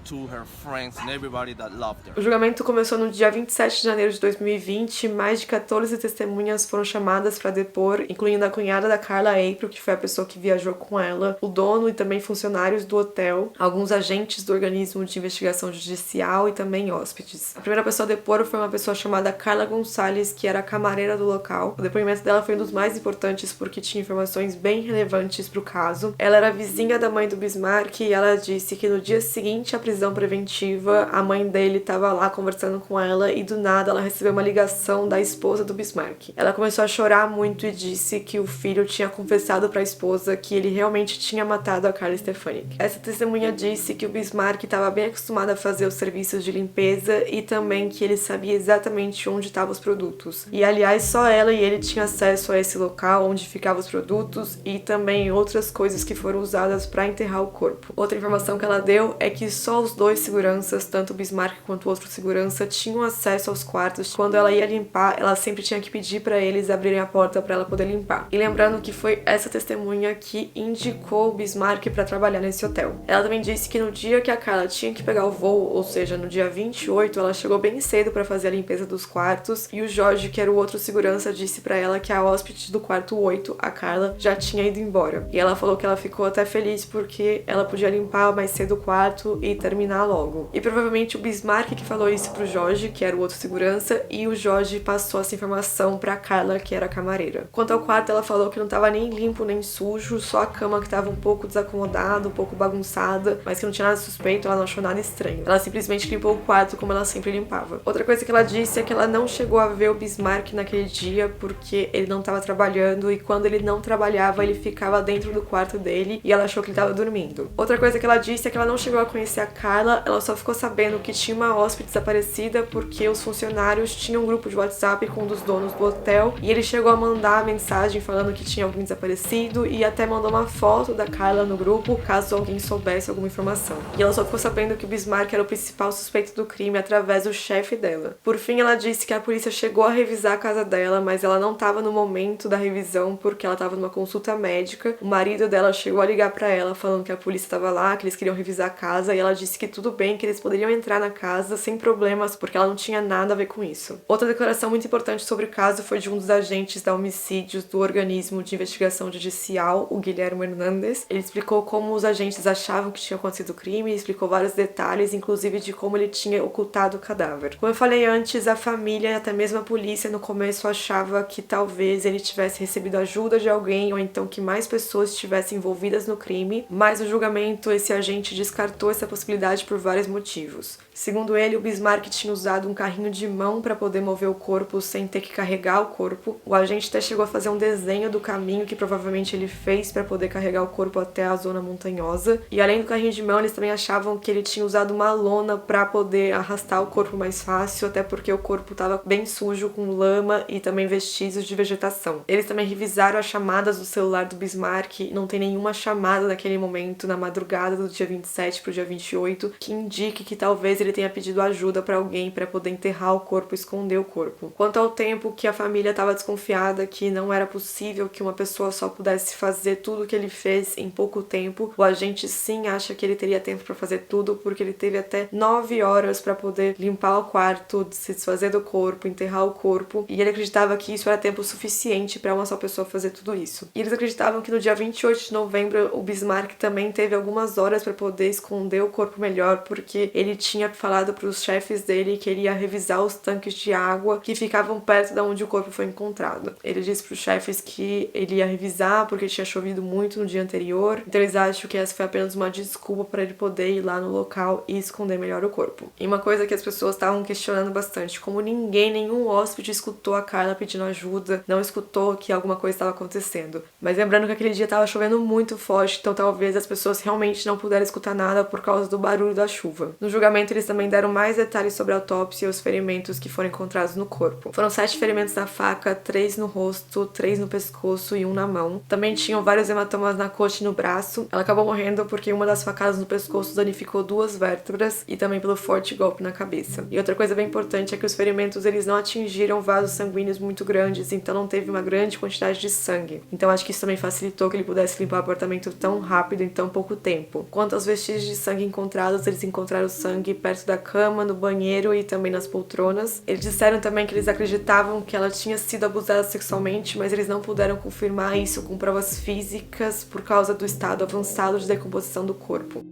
to her friends and everybody that loved her. O julgamento começou no dia 27 de janeiro de 2020. Mais de 14 testemunhas foram chamadas para depor, incluindo a cunhada da Carla, April, que foi a pessoa que viajou com ela, o dono e também funcionários do hotel, alguns agentes do organismo de investigação judicial e também hóspedes. A primeira pessoa a depor foi uma pessoa chamada Carla Gonçalves, que era a camareira do local. O depoimento dela foi um dos mais importantes porque tinha informações bem relevantes para o caso. Ela era vizinha da mãe do Bismarck e ela disse que no dia seguinte à prisão preventiva, a mãe dele estava lá conversando com ela e do nada ela recebeu uma ligação da esposa do Bismarck. Ela começou a chorar muito e disse que o filho tinha confessado para a esposa que ele realmente tinha matado a Carla Stefanik. Essa testemunha disse que o Bismarck estava bem acostumado a fazer os serviços de limpeza e também que ele sabia exatamente onde estavam os produtos. E aliás, só ela e ele tinham acesso a esse local onde ficavam os produtos e também outras coisas que foram usadas para enterrar o corpo. Outra informação que ela deu é que só os dois seguranças, tanto o Bismarck quanto o outro segurança, tinham acesso aos quartos. Quando ela ia limpar, ela sempre tinha que pedir para eles abrirem a porta para ela poder limpar. E lembrando que foi essa testemunha que indicou o Bismarck para trabalhar nesse hotel. Ela também disse que no dia que a Carla tinha que pegar o voo, ou seja, no dia 28, ela chegou bem cedo para fazer a limpeza dos quartos e o Jorge, que era o outro segurança, disse para ela que a hóspede do quarto 8, a Carla, já tinha ido embora. E ela falou que ela ficou até feliz porque ela podia limpar mais cedo o quarto e terminar logo. E provavelmente o Bismarck que falou isso pro Jorge, que era o outro segurança, e o Jorge passou essa informação pra Carla, que era a camareira. Quanto ao quarto, ela falou que não tava nem limpo nem sujo, só a cama que tava um pouco desacomodada, um pouco bagunçada, mas que não tinha nada suspeito, ela não achou nada estranho. Ela simplesmente limpou o quarto como ela sempre limpava. Outra coisa que ela disse é que ela não chegou a ver o Bismarck naquele dia porque ele não tava trabalhando e quando ele não trabalhava, ele ficava dentro do quarto dele e ela achou que ele tava dormindo. Outra coisa que ela disse é que ela não chegou a conhecer a Carla, ela só ficou sabendo que tinha uma hóspede desaparecida porque os funcionários tinham um grupo de WhatsApp com um dos donos do hotel e ele chegou a mandar mensagem falando que tinha alguém desaparecido e até mandou uma foto da Carla no grupo caso alguém soubesse alguma informação. E ela só ficou sabendo que o Bismarck era o principal suspeito do crime através do chefe dela. Por fim, ela disse que a polícia chegou a revisar a casa dela, mas ela não estava no momento da revisão porque ela estava numa consulta médica. O marido dela chegou a ligar para ela falando que a polícia estava lá, que eles queriam revisar a casa e ela disse que tudo bem, que eles poderiam entrar na casa sem problemas porque ela não tinha nada a ver com isso. Outra declaração muito importante sobre o caso foi de um dos agentes da homicídios do organismo de investigação judicial, o Guilherme Hernandes. Ele explicou como os agentes achavam que tinha acontecido o crime, explicou vários detalhes, inclusive de como ele tinha ocultado o cadáver. Como eu falei antes, a família e até mesmo a polícia no começo achava que talvez ele tivesse recebido ajuda de alguém ou então que mais pessoas estivessem envolvidas no crime, mas no julgamento esse agente descartou essa possibilidade por vários motivos. Segundo ele, o Bismarck tinha usado um carrinho de mão para poder mover o corpo sem ter que carregar o corpo. O agente até chegou a fazer um desenho do caminho que provavelmente ele fez para poder carregar o corpo até a zona montanhosa. E além do carrinho de mão, eles também achavam que ele tinha usado uma lona para poder arrastar o corpo mais fácil, até porque o corpo estava bem sujo com lama e também vestígios de vegetação. Eles também revisaram as chamadas do celular do Bismarck e não tem nenhuma chamada naquele momento, na madrugada do dia 27 para o dia 28, que indique que talvez ele ele tenha pedido ajuda pra alguém pra poder enterrar o corpo e esconder o corpo. Quanto ao tempo que a família estava desconfiada que não era possível que uma pessoa só pudesse fazer tudo o que ele fez em pouco tempo, o agente sim acha que ele teria tempo pra fazer tudo, porque ele teve até 9 horas pra poder limpar o quarto, se desfazer do corpo, enterrar o corpo, e ele acreditava que isso era tempo suficiente pra uma só pessoa fazer tudo isso. E eles acreditavam que no dia 28 de novembro o Bismarck também teve algumas horas pra poder esconder o corpo melhor, porque ele tinha falado pros chefes dele que ele ia revisar os tanques de água que ficavam perto de onde o corpo foi encontrado. Ele disse pros chefes que ele ia revisar porque tinha chovido muito no dia anterior, então eles acham que essa foi apenas uma desculpa para ele poder ir lá no local e esconder melhor o corpo. E uma coisa que as pessoas estavam questionando bastante, como nenhum hóspede escutou a Carla pedindo ajuda, não escutou que alguma coisa estava acontecendo. Mas lembrando que aquele dia estava chovendo muito forte, então talvez as pessoas realmente não puderam escutar nada por causa do barulho da chuva. No julgamento eles também deram mais detalhes sobre a autópsia e os ferimentos que foram encontrados no corpo. Foram 7 ferimentos na faca, 3 no rosto, 3 no pescoço e 1 na mão. Também tinham vários hematomas na coxa e no braço. Ela acabou morrendo porque uma das facadas no pescoço danificou 2 vértebras e também pelo forte golpe na cabeça. E outra coisa bem importante é que os ferimentos eles não atingiram vasos sanguíneos muito grandes, então não teve uma grande quantidade de sangue. Então acho que isso também facilitou que ele pudesse limpar o apartamento tão rápido em tão pouco tempo. Quanto aos vestígios de sangue encontrados, eles encontraram sangue perto da cama, no banheiro e também nas poltronas. Eles disseram também que eles acreditavam que ela tinha sido abusada sexualmente, mas eles não puderam confirmar isso com provas físicas por causa do estado avançado de decomposição do corpo.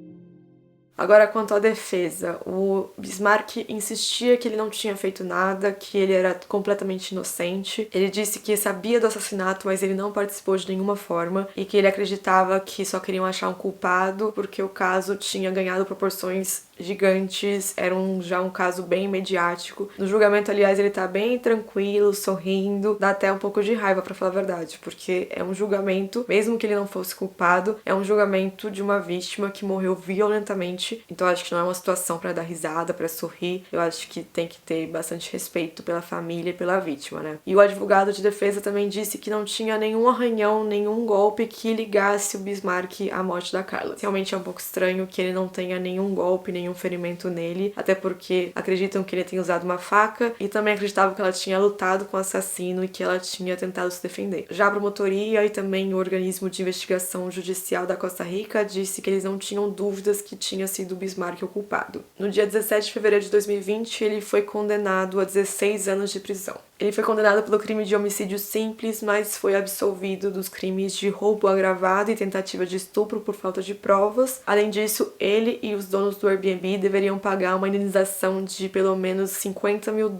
Agora, quanto à defesa, o Bismarck insistia que ele não tinha feito nada, que ele era completamente inocente. Ele disse que sabia do assassinato, mas ele não participou de nenhuma forma e que ele acreditava que só queriam achar um culpado porque o caso tinha ganhado proporções gigantes, era já um caso bem mediático. No julgamento, aliás, ele tá bem tranquilo, sorrindo, dá até um pouco de raiva, pra falar a verdade, porque é um julgamento, mesmo que ele não fosse culpado, é um julgamento de uma vítima que morreu violentamente, então acho que não é uma situação pra dar risada, pra sorrir, eu acho que tem que ter bastante respeito pela família e pela vítima, né? E o advogado de defesa também disse que não tinha nenhum arranhão, nenhum golpe que ligasse o Bismarck à morte da Carla. Realmente é um pouco estranho que ele não tenha nenhum golpe, nenhum ferimento nele, até porque acreditam que ele tenha usado uma faca e também acreditavam que ela tinha lutado com o assassino e que ela tinha tentado se defender. Já a promotoria e também o organismo de investigação judicial da Costa Rica disse que eles não tinham dúvidas que tinha sido o Bismarck o culpado. No dia 17 de fevereiro de 2020, ele foi condenado a 16 anos de prisão. Ele foi condenado pelo crime de homicídio simples, mas foi absolvido dos crimes de roubo agravado e tentativa de estupro por falta de provas. Além disso, ele e os donos do Airbnb deveriam pagar uma indenização de pelo menos $50 mil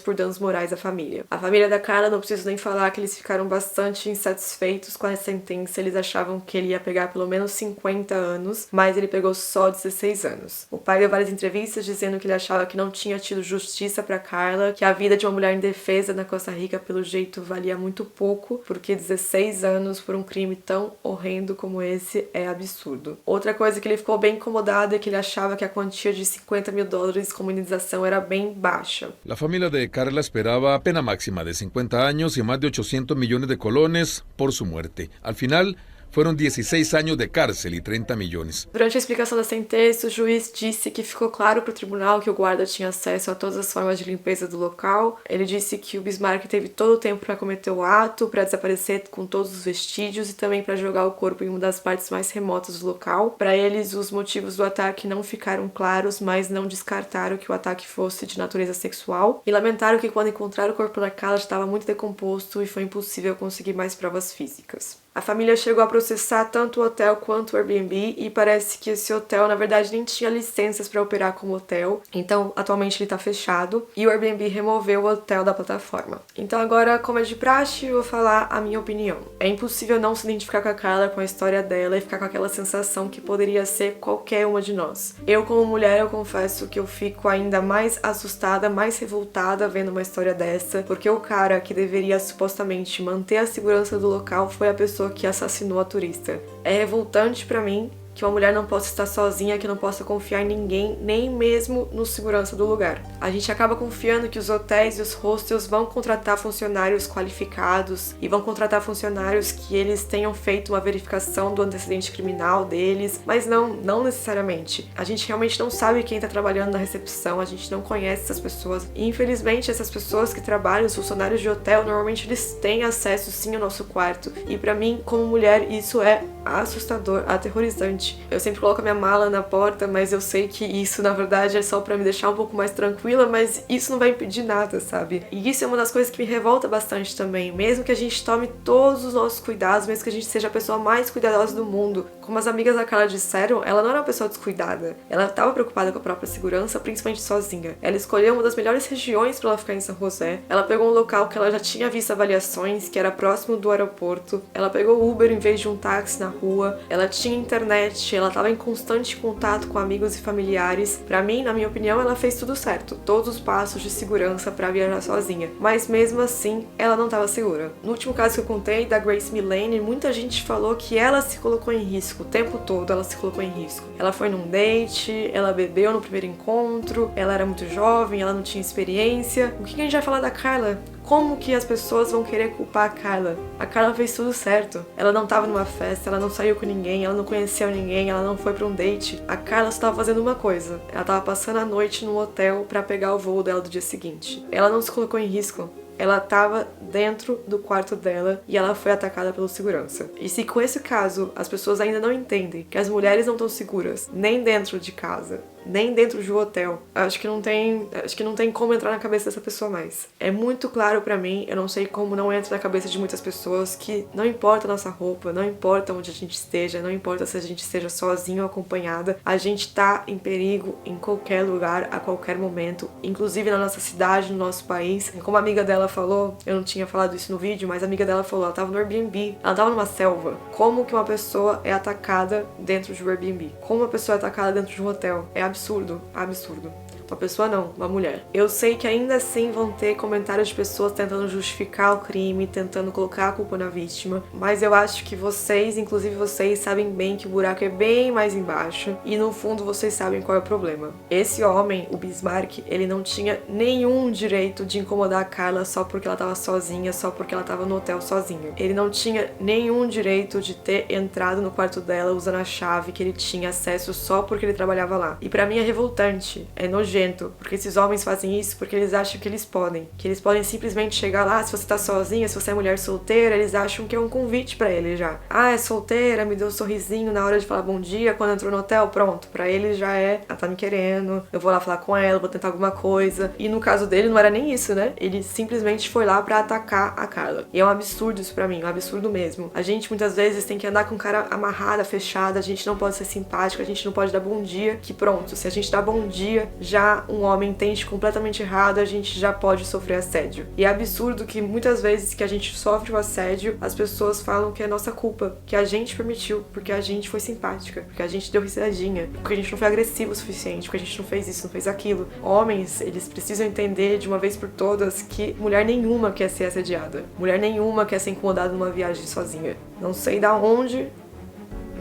por danos morais à família. A família da Carla, não preciso nem falar que eles ficaram bastante insatisfeitos com a sentença. Eles achavam que ele ia pegar pelo menos 50 anos, mas ele pegou só 16 anos. O pai deu várias entrevistas dizendo que ele achava que não tinha tido justiça para Carla, que a vida de uma mulher indefesa na Costa Rica, pelo jeito, valia muito pouco, porque 16 anos por um crime tão horrendo como esse é absurdo. Outra coisa que ele ficou bem incomodado é que ele achava que a quantia de $50 mil como indenização era bem baixa. La familia de Carla esperaba pena máxima de 50 años y más de 800 millones de colones por su muerte. Al final, foram 16 anos de cárcel e 30 milhões. Durante a explicação da sentença, o juiz disse que ficou claro para o tribunal que o guarda tinha acesso a todas as formas de limpeza do local. Ele disse que o Bismarck teve todo o tempo para cometer o ato, para desaparecer com todos os vestígios e também para jogar o corpo em uma das partes mais remotas do local. Para eles, os motivos do ataque não ficaram claros, mas não descartaram que o ataque fosse de natureza sexual. E lamentaram que quando encontraram o corpo da Carla estava muito decomposto e foi impossível conseguir mais provas físicas. A família chegou a processar tanto o hotel quanto o Airbnb e parece que esse hotel, na verdade, nem tinha licenças para operar como hotel. Então, atualmente ele está fechado e o Airbnb removeu o hotel da plataforma. Então agora, como é de praxe, eu vou falar a minha opinião. É impossível não se identificar com a Carla, com a história dela e ficar com aquela sensação que poderia ser qualquer uma de nós. Eu, como mulher, eu confesso que eu fico ainda mais assustada, mais revoltada vendo uma história dessa, porque o cara que deveria supostamente manter a segurança do local foi a pessoa que assassinou a turista. É revoltante pra mim que uma mulher não possa estar sozinha, que não possa confiar em ninguém, nem mesmo no segurança do lugar. A gente acaba confiando que os hotéis e os hostels vão contratar funcionários qualificados e vão contratar funcionários que eles tenham feito uma verificação do antecedente criminal deles, mas não necessariamente. A gente realmente não sabe quem está trabalhando na recepção, a gente não conhece essas pessoas. E infelizmente essas pessoas que trabalham, os funcionários de hotel, normalmente eles têm acesso sim ao nosso quarto. E pra mim, como mulher, isso é assustador, aterrorizante. Eu sempre coloco a minha mala na porta, mas eu sei que isso na verdade é só pra me deixar um pouco mais tranquila, mas isso não vai impedir nada, sabe? E isso é uma das coisas que me revolta bastante também. Mesmo que a gente tome todos os nossos cuidados, mesmo que a gente seja a pessoa mais cuidadosa do mundo, como as amigas da Carla disseram, ela não era uma pessoa descuidada. Ela estava preocupada com a própria segurança, principalmente sozinha. Ela escolheu uma das melhores regiões para ela ficar em São José. Ela pegou um local que ela já tinha visto avaliações, que era próximo do aeroporto. Ela pegou o Uber em vez de um táxi na rua. Ela tinha internet, ela estava em constante contato com amigos e familiares. Pra mim, na minha opinião, ela fez tudo certo. Todos os passos de segurança para viajar sozinha. Mas mesmo assim, ela não estava segura. No último caso que eu contei, da Grace Millane, muita gente falou que ela se colocou em risco. O tempo todo ela se colocou em risco. Ela foi num date, ela bebeu no primeiro encontro, ela era muito jovem, ela não tinha experiência. O que a gente vai falar da Carla? Como que as pessoas vão querer culpar a Carla? A Carla fez tudo certo. Ela não tava numa festa, ela não saiu com ninguém, ela não conheceu ninguém, ela não foi pra um date. A Carla só tava fazendo uma coisa. Ela tava passando a noite no hotel pra pegar o voo dela do dia seguinte. Ela não se colocou em risco. Ela estava dentro do quarto dela e ela foi atacada pelo segurança. E se com esse caso as pessoas ainda não entendem que as mulheres não estão seguras nem dentro de casa, nem dentro de um hotel, acho que não tem como entrar na cabeça dessa pessoa mais. É muito claro pra mim, eu não sei como não entra na cabeça de muitas pessoas que não importa a nossa roupa, não importa onde a gente esteja, não importa se a gente esteja sozinho ou acompanhada, a gente tá em perigo em qualquer lugar, a qualquer momento, inclusive na nossa cidade, no nosso país. Como a amiga dela falou, eu não tinha falado isso no vídeo, mas a amiga dela falou, ela tava no Airbnb, ela tava numa selva. Como que uma pessoa é atacada dentro de um Airbnb? Como uma pessoa é atacada dentro de um hotel? É absurdo, absurdo. Uma pessoa não, uma mulher. Eu sei que ainda assim vão ter comentários de pessoas tentando justificar o crime, tentando colocar a culpa na vítima, mas eu acho que vocês, inclusive vocês, sabem bem que o buraco é bem mais embaixo e no fundo vocês sabem qual é o problema. Esse homem, o Bismarck, ele não tinha nenhum direito de incomodar a Carla só porque ela tava sozinha, só porque ela tava no hotel sozinha. Ele não tinha nenhum direito de ter entrado no quarto dela usando a chave que ele tinha acesso só porque ele trabalhava lá. E pra mim é revoltante, é nojento, porque esses homens fazem isso porque eles acham que eles podem simplesmente chegar lá, se você tá sozinha, se você é mulher solteira, eles acham que é um convite pra ele já. Ah, é solteira, me deu um sorrisinho na hora de falar bom dia, quando entrou no hotel, pronto, pra ele já é, ela tá me querendo, eu vou lá falar com ela, vou tentar alguma coisa. E no caso dele não era nem isso, né? Ele simplesmente foi lá pra atacar a Carla. E é um absurdo isso pra mim, um absurdo mesmo. A gente muitas vezes tem que andar com cara amarrada, fechada, a gente não pode ser simpático, a gente não pode dar bom dia, que pronto, se a gente dá bom dia, já um homem entende completamente errado, a gente já pode sofrer assédio. E é absurdo que muitas vezes que a gente sofre o assédio, as pessoas falam que é nossa culpa, que a gente permitiu, porque a gente foi simpática, porque a gente deu risadinha, porque a gente não foi agressivo o suficiente, porque a gente não fez isso, não fez aquilo. Homens, eles precisam entender de uma vez por todas que mulher nenhuma quer ser assediada. Mulher nenhuma quer ser incomodada numa viagem sozinha. Não sei da onde,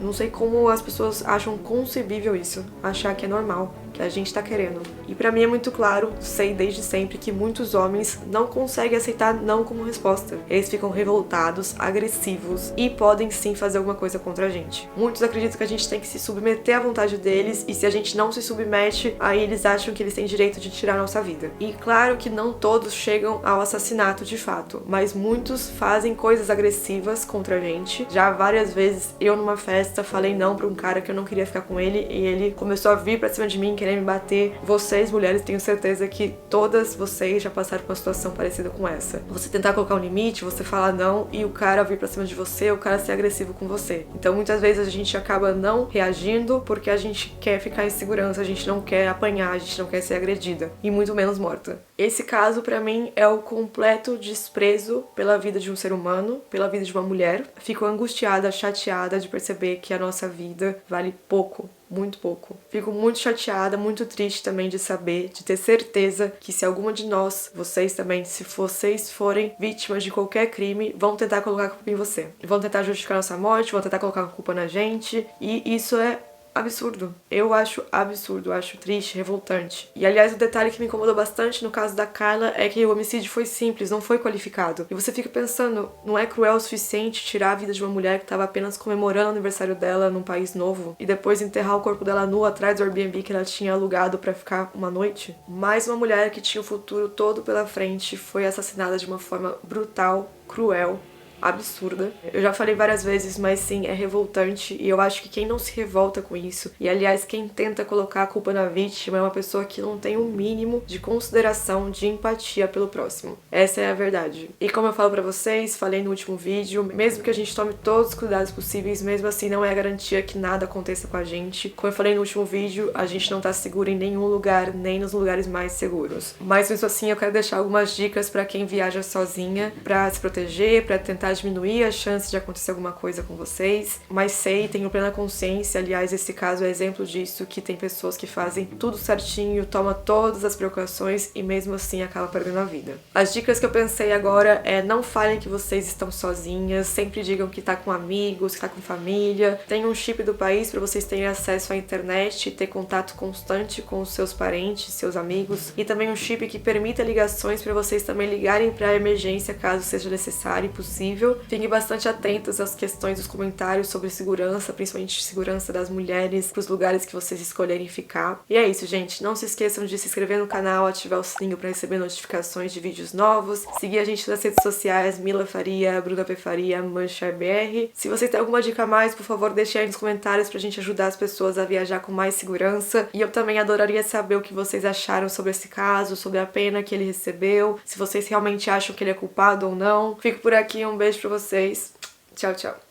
não sei como as pessoas acham concebível isso, achar que é normal, que a gente tá querendo. E pra mim é muito claro, sei desde sempre, que muitos homens não conseguem aceitar não como resposta. Eles ficam revoltados, agressivos e podem sim fazer alguma coisa contra a gente. Muitos acreditam que a gente tem que se submeter à vontade deles e se a gente não se submete, aí eles acham que eles têm direito de tirar a nossa vida. E claro que não todos chegam ao assassinato de fato, mas muitos fazem coisas agressivas contra a gente. Já várias vezes eu numa festa falei não pra um cara que eu não queria ficar com ele e ele começou a vir pra cima de mim, querer me bater. Vocês, mulheres, tenho certeza que todas vocês já passaram por uma situação parecida com essa. Você tentar colocar um limite, você falar não e o cara vir pra cima de você, o cara ser agressivo com você. Então muitas vezes a gente acaba não reagindo porque a gente quer ficar em segurança, a gente não quer apanhar, a gente não quer ser agredida e muito menos morta. Esse caso pra mim é o completo desprezo pela vida de um ser humano, pela vida de uma mulher. Fico angustiada, chateada de perceber que a nossa vida vale pouco. Muito pouco. Fico muito chateada, muito triste também de saber, de ter certeza que se alguma de nós, vocês também, se vocês forem vítimas de qualquer crime, vão tentar colocar a culpa em você. Vão tentar justificar nossa morte, vão tentar colocar a culpa na gente. E isso é absurdo. Eu acho absurdo, acho triste, revoltante. E aliás, o detalhe que me incomodou bastante no caso da Carla é que o homicídio foi simples, não foi qualificado. E você fica pensando, não é cruel o suficiente tirar a vida de uma mulher que estava apenas comemorando o aniversário dela num país novo e depois enterrar o corpo dela nua atrás do Airbnb que ela tinha alugado pra ficar uma noite? Mais uma mulher que tinha o futuro todo pela frente foi assassinada de uma forma brutal, cruel, absurda. Eu já falei várias vezes, mas sim, é revoltante e eu acho que quem não se revolta com isso, e aliás, quem tenta colocar a culpa na vítima é uma pessoa que não tem um mínimo de consideração, de empatia pelo próximo. Essa é a verdade. E como eu falo pra vocês, falei no último vídeo, mesmo que a gente tome todos os cuidados possíveis, mesmo assim não é garantia que nada aconteça com a gente. Como eu falei no último vídeo, a gente não tá seguro em nenhum lugar, nem nos lugares mais seguros. Mas mesmo assim, eu quero deixar algumas dicas pra quem viaja sozinha, pra se proteger, pra tentar diminuir a chance de acontecer alguma coisa com vocês, mas tenho plena consciência, aliás, esse caso é exemplo disso, que tem pessoas que fazem tudo certinho, tomam todas as precauções e mesmo assim acaba perdendo a vida. As dicas que eu pensei agora é: não falem que vocês estão sozinhas, sempre digam que tá com amigos, que tá com família, tenham um chip do país para vocês terem acesso à internet e ter contato constante com os seus parentes, seus amigos, e também um chip que permita ligações para vocês também ligarem para emergência caso seja necessário e possível. Fiquem bastante atentos às questões dos comentários sobre segurança, principalmente segurança das mulheres, para os lugares que vocês escolherem ficar. E é isso, gente. Não se esqueçam de se inscrever no canal, ativar o sininho para receber notificações de vídeos novos, seguir a gente nas redes sociais, Mila Faria, Bruna P. Faria, ManchaBR. Se vocês têm alguma dica a mais, por favor, deixe aí nos comentários pra gente ajudar as pessoas a viajar com mais segurança. E eu também adoraria saber o que vocês acharam sobre esse caso, sobre a pena que ele recebeu, se vocês realmente acham que ele é culpado ou não. Fico por aqui, um beijo pra vocês. Tchau, tchau.